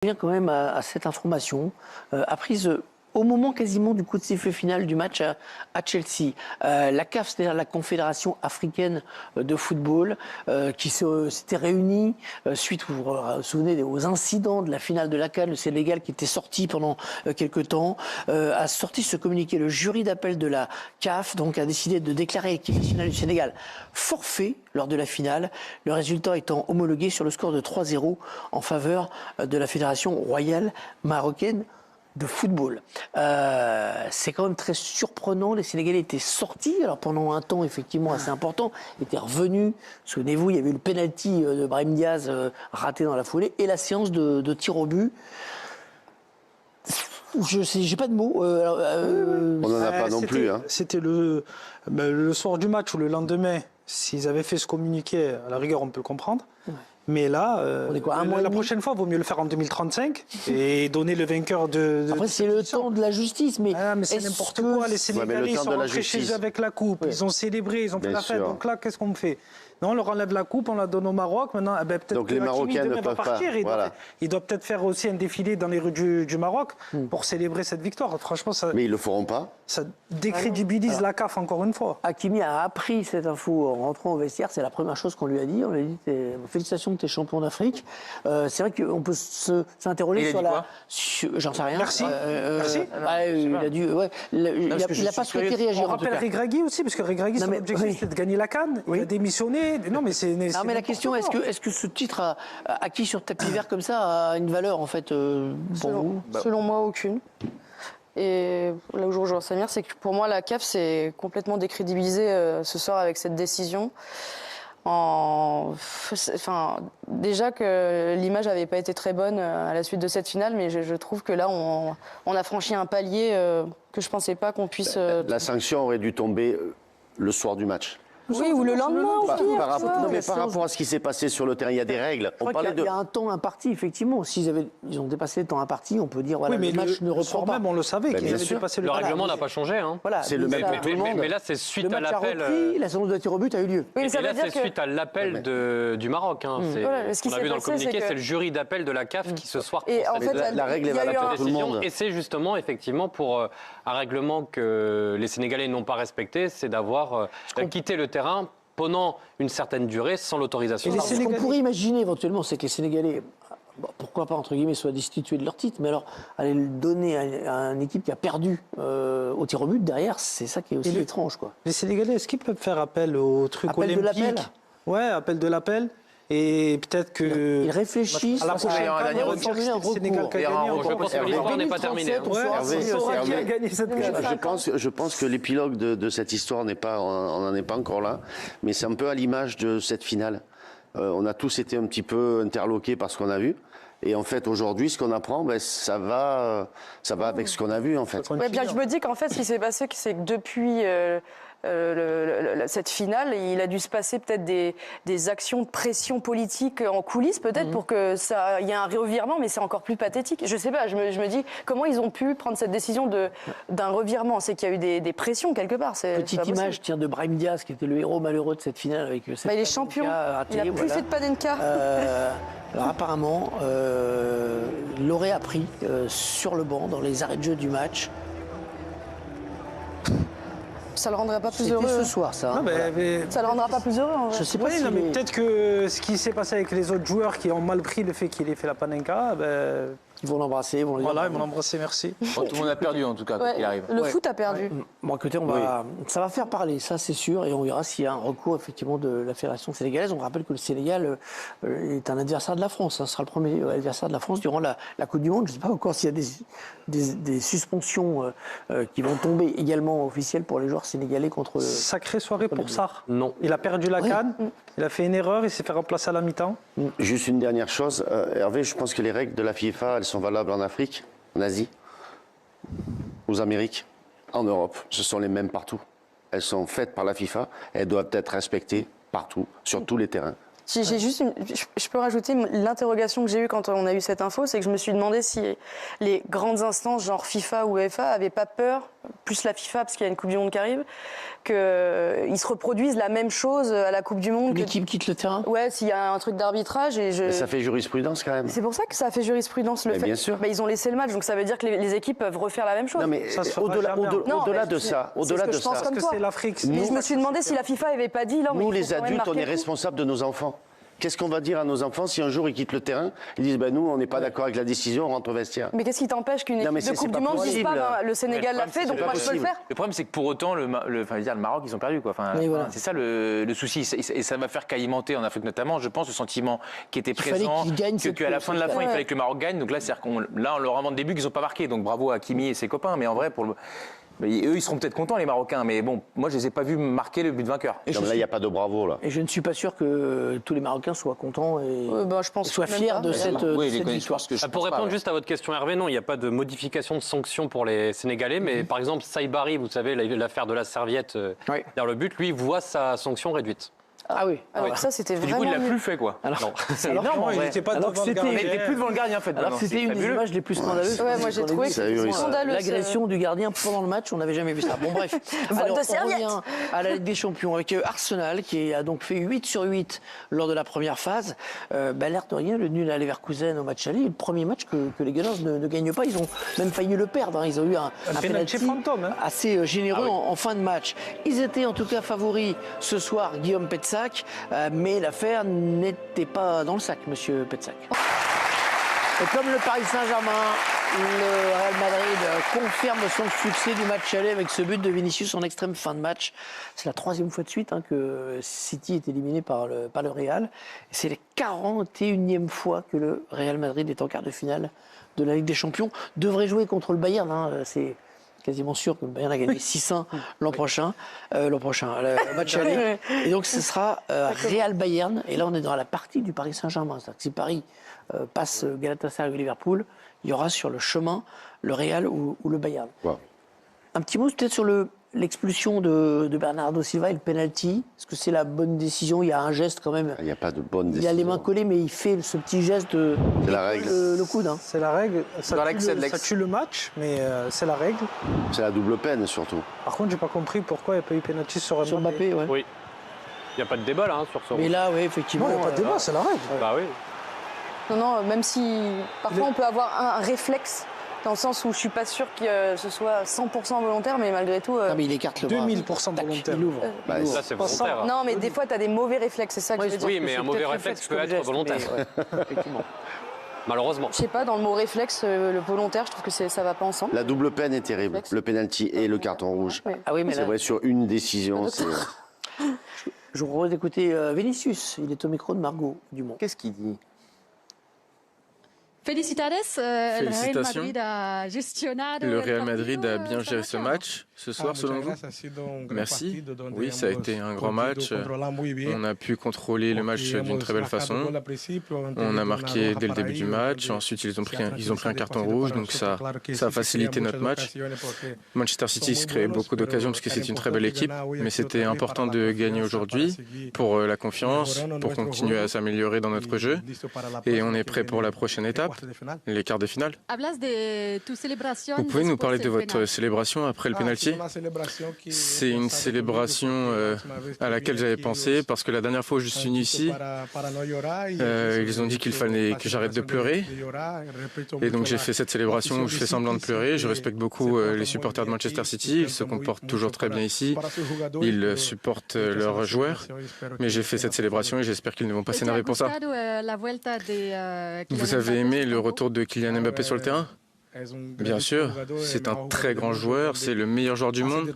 Je reviens quand même à cette information apprise au moment quasiment du coup de sifflet final du match à Chelsea. La CAF, c'est-à-dire la Confédération africaine de football, qui s'était réunie suite, vous vous souvenez, aux incidents de la finale de la CAN, le Sénégal qui était sorti pendant quelques temps, a sorti ce communiqué. Le jury d'appel de la CAF donc, a décidé de déclarer l'équipe nationale du Sénégal forfait lors de la finale, le résultat étant homologué sur le score de 3-0 en faveur de la Fédération royale marocaine de football. C'est quand même très surprenant. Les Sénégalais étaient sortis, alors pendant un temps effectivement assez important, étaient revenus. Souvenez-vous, il y avait eu le penalty de Brahim Diaz raté dans la foulée et la séance de tir au but. Je sais, j'ai pas de mots. On n'en a pas non plus. Hein. C'était le soir du match ou le lendemain. S'ils avaient fait ce communiqué, à la rigueur, on peut le comprendre. Ouais. Mais là, la prochaine fois, il vaut mieux le faire en 2035 et donner le vainqueur de Après, c'est le temps de la justice. Mais c'est n'importe quoi. Les Sénégalais sont rentrés chez eux avec la coupe. Ouais. Ils ont célébré, ils ont fait la fête. Donc là, qu'est-ce qu'on fait ? Non, on leur enlève la coupe, on la donne au Maroc. Maintenant, peut-être donc les Marocains ne peuvent pas. Il doit peut-être faire aussi un défilé dans les rues du Maroc pour célébrer cette victoire. Franchement, ça. Mais ils le feront pas. Ça décrédibilise la CAF encore une fois. Hakimi a appris cette info en rentrant au vestiaire. C'est la première chose qu'on lui a dit. On lui a dit félicitations, tu es champion d'Afrique. C'est vrai qu'on peut s'interroger sur la. J'en sais rien. Merci. Merci. Il a dû. Ouais, il n'a pas souhaité réagir. On rappelle Regragui aussi, parce que Regragui, son objectif, c'était de gagner la CAN. Il a démissionné. Non, mais mais la question, est-ce que ce titre acquis sur tapis vert comme ça a une valeur en fait pour vous ? Selon moi, aucune. Et là où je rejoins Samir, c'est que pour moi, la CAF s'est complètement décrédibilisée ce soir avec cette décision. Déjà que l'image n'avait pas été très bonne à la suite de cette finale, mais je trouve que là, on a franchi un palier que je ne pensais pas qu'on puisse... La sanction aurait dû tomber le soir du match. Oui, ou le lendemain, au pire. Par rapport à ce qui s'est passé sur le terrain, il y a des règles. Il y a un temps imparti, effectivement. Ils ont dépassé le temps imparti, on peut dire voilà, oui, mais le match ne reprend pas. Même, on le savait qu'ils avaient dépassé le règlement n'a pas changé. Hein. Voilà, c'est le même pour tout le monde. Mais là, c'est suite à l'appel. La séance de tir au but a eu lieu. Oui, et là, c'est suite à l'appel du Maroc. Hein. On a vu dans le communiqué, c'est le jury d'appel de la CAF qui ce soir. Et en fait, la règle est valable pour tout le monde. Et c'est justement, effectivement, pour un règlement que les Sénégalais n'ont pas respecté, c'est d'avoir quitté le terrain pendant une certaine durée sans l'autorisation. Ce qu'on pourrait imaginer éventuellement, c'est que les Sénégalais, pourquoi pas entre guillemets, soient destitués de leur titre, mais alors aller le donner à une équipe qui a perdu au tir au but derrière, c'est ça qui est aussi étrange, quoi. Les Sénégalais, est-ce qu'ils peuvent faire appel au truc olympique ? Appel de l'appel ? Ouais, appel de l'appel. Et peut-être que... Ils réfléchissent. À la prochaine fois, on va dire que c'est le Sénégal qui a gagné. Je pense que l'histoire n'est pas terminée. Je pense que l'épilogue de cette histoire on n'en est pas encore là. Mais c'est un peu à l'image de cette finale. On a tous été un petit peu interloqués par ce qu'on a vu. Et en fait, aujourd'hui, ce qu'on apprend, ça va avec ce qu'on a vu, en fait. Ouais, bien, je me dis qu'en fait, ce qui s'est passé, c'est que depuis cette finale, il a dû se passer peut-être des actions de pression politique en coulisses, peut-être, pour que il y ait un revirement, mais c'est encore plus pathétique. Je sais pas, je me dis, comment ils ont pu prendre cette décision d'un revirement ? C'est qu'il y a eu des pressions quelque part. Petite image de Brahim Diaz, qui était le héros malheureux de cette finale avec cette il est champion, il a plus fait de Panenka. Alors apparemment, il aurait appris sur le banc, dans les arrêts de jeu du match. Ça le rendrait pas plus heureux. C'était ce soir, ça. Non, ça le rendra pas plus heureux. En vrai. Je sais pas si mais peut-être que ce qui s'est passé avec les autres joueurs qui ont mal pris le fait qu'il ait fait la panenka, ils vont l'embrasser. Ils vont l'embrasser, merci. Bon, tout le monde a perdu en tout cas, quoi qu'il arrive. Le foot a perdu. Ouais. Bon, écoutez, ça va faire parler, ça c'est sûr, et on verra s'il y a un recours effectivement de la Fédération sénégalaise. On rappelle que le Sénégal est un adversaire de la France. Ce sera le premier adversaire de la France durant la Coupe du Monde. Je ne sais pas encore s'il y a des suspensions qui vont tomber également officielles pour les joueurs sénégalais contre... Sacrée soirée pour Sarr. Non. Il a perdu la CAN, il a fait une erreur, il s'est fait remplacer à la mi-temps. Juste une dernière chose, Hervé, je pense que les règles de la FIFA, elles sont valables en Afrique, en Asie, aux Amériques, en Europe. Ce sont les mêmes partout. Elles sont faites par la FIFA, elles doivent être respectées partout, sur tous les terrains. J'ai juste je peux rajouter l'interrogation que j'ai eue quand on a eu cette info, c'est que je me suis demandé si les grandes instances genre FIFA ou UEFA avaient pas peur, plus la FIFA parce qu'il y a une Coupe du Monde qui arrive, qu'ils se reproduisent la même chose à la Coupe du Monde. L'équipe quitte le terrain. Ouais, s'il y a un truc d'arbitrage Mais ça fait jurisprudence quand même. C'est pour ça que ça a fait jurisprudence le fait. Bien sûr. Ils ont laissé le match, donc ça veut dire que les équipes peuvent refaire la même chose. Non mais au-delà de ça, Parce que c'est l'Afrique. Mais je me suis demandé si la FIFA avait pas dit là. Nous les adultes, on est responsables de nos enfants. Qu'est-ce qu'on va dire à nos enfants si un jour ils quittent le terrain, ils disent nous on n'est pas d'accord avec la décision, on rentre au vestiaire. Mais qu'est-ce qui t'empêche qu'une équipe de Coupe du Monde dise pas le Sénégal l'a fait, donc moi je peux le faire? Le problème c'est que pour autant le Maroc ils ont perdu quoi. Voilà. C'est ça le souci et ça va faire qu'alimenter en Afrique notamment, je pense, le sentiment qui était présent, qu'à la fin de la fin il fallait que le Maroc gagne. Donc là on leur invente des buts qu'ils n'ont pas marqués. Donc bravo à Hakimi et ses copains. Mais en vrai eux, ils seront peut-être contents, les Marocains, mais bon, moi, je les ai pas vus marquer le but vainqueur. Et là, il n'y a pas de bravo, là. Et je ne suis pas sûr que tous les Marocains soient contents et soient fiers de cette victoire. Pour répondre juste à votre question, Hervé, non, il n'y a pas de modification de sanction pour les Sénégalais, mais par exemple, Saïbari, vous savez, l'affaire de la serviette derrière le but, lui, voit sa sanction réduite. Ah oui. Alors ça, c'était vraiment. Du coup, il l'a plus fait, quoi. C'est énorme. Il n'était pas devant le gardien. Il n'était plus devant le gardien, en fait. Alors c'était une des images les plus scandaleuses. Ouais, moi j'ai trouvé que c'était scandaleux. L'agression du gardien pendant le match, on n'avait jamais vu ça. Bon bref. Alors, on revient à la Ligue des Champions avec Arsenal qui a donc fait 8 sur 8 lors de la première phase. L'air de rien, le nul à Leverkusen au match aller, le premier match que les Gunners ne gagnent pas. Ils ont même failli le perdre. Ils ont eu un penalty fantôme assez généreux en fin de match. Ils étaient en tout cas favoris ce soir, Guillaume Petzak. Mais l'affaire n'était pas dans le sac, monsieur Petzak. Et comme le Paris Saint-Germain, le Real Madrid confirme son succès du match aller avec ce but de Vinicius en extrême fin de match. C'est la 3e fois de suite que City est éliminé par le Real. C'est la 41e fois que le Real Madrid est en quart de finale de la Ligue des Champions. Devrait jouer contre le Bayern, c'est quasiment sûr que le Bayern a gagné 6-1 l'an prochain, le match aller. Et donc ce sera Real-Bayern. Et là on est dans la partie du Paris Saint-Germain. C'est-à-dire que si Paris passe Galatasaray ou Liverpool, il y aura sur le chemin le Real ou le Bayern. Wow. Un petit mot peut-être sur l'expulsion de Bernardo Silva et le penalty. Est-ce que c'est la bonne décision? Il y a un geste quand même. Il n'y a pas de bonne décision. Il a les mains collées, mais il fait ce petit geste de le coude. C'est la règle. Ça tue le match, mais c'est la règle. C'est la double peine surtout. Par contre, j'ai pas compris pourquoi il n'y a pas eu penalty sur Mbappé. Ouais. Oui. Il n'y a pas de débat là sur ce. Mais là, oui, effectivement. Non, il n'y a pas de débat, c'est la règle. Bah oui. Non, même si parfois on peut avoir un réflexe. Dans le sens où je suis pas sûr que ce soit 100% volontaire, mais malgré tout. Non, mais il écarte le bras. 2000% volontaire. Il ouvre. Ça, c'est volontaire. Non, mais des fois, tu as des mauvais réflexes, c'est ça que je veux dire. Oui, mais un mauvais réflexe peut être volontaire. Effectivement. Malheureusement. Je sais pas, dans le mot réflexe, le volontaire, je trouve que ça va pas ensemble. La double peine est terrible. Le penalty et le carton rouge. Oui. Ah oui, mais c'est vrai, sur une décision. Je vous propose d'écouter Vinicius. Il est au micro de Margot Dumont. Qu'est-ce qu'il dit? Félicitations. Le Real Madrid a bien géré ce match ce soir, selon vous? Merci. Oui, ça a été un grand match. On a pu contrôler le match d'une très belle façon. On a marqué dès le début du match. Ensuite, ils ont pris un carton rouge, donc ça a facilité notre match. Manchester City se crée beaucoup d'occasions parce que c'est une très belle équipe, mais c'était important de gagner aujourd'hui pour la confiance, pour continuer à s'améliorer dans notre jeu. Et on est prêt pour la prochaine étape. Les quarts de finale. Vous pouvez nous parler de votre célébration après le penalty? C'est une célébration à laquelle j'avais pensé parce que la dernière fois où je suis venu ici, ils ont dit qu'il fallait que j'arrête de pleurer. Et donc j'ai fait cette célébration où je fais semblant de pleurer. Je respecte beaucoup les supporters de Manchester City. Ils se comportent toujours très bien ici. Ils supportent leurs joueurs. Mais j'ai fait cette célébration et j'espère qu'ils ne vont pas s'énerver pour ça. Vous avez aimé le retour de Kylian Mbappé sur le terrain? Bien sûr, c'est un très grand joueur, c'est le meilleur joueur du monde.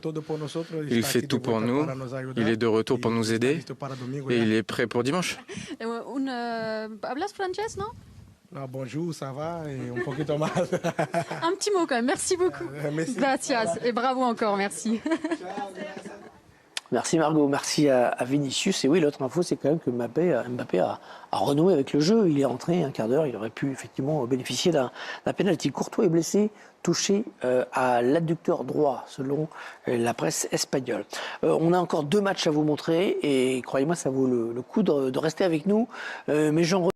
Il fait tout pour nous, il est de retour pour nous aider et il est prêt pour dimanche. Bonjour, ça va? Et un poquito más. Un petit mot quand même, merci beaucoup. Gracias et bravo encore, merci. Merci Margot, merci à Vinicius. Et oui, l'autre info, c'est quand même que Mbappé a renoué avec le jeu. Il est rentré un quart d'heure, il aurait pu effectivement bénéficier d'un pénalty. Courtois est blessé, touché à l'adducteur droit, selon la presse espagnole. On a encore 2 matchs à vous montrer et croyez-moi, ça vaut le coup de rester avec nous. Mais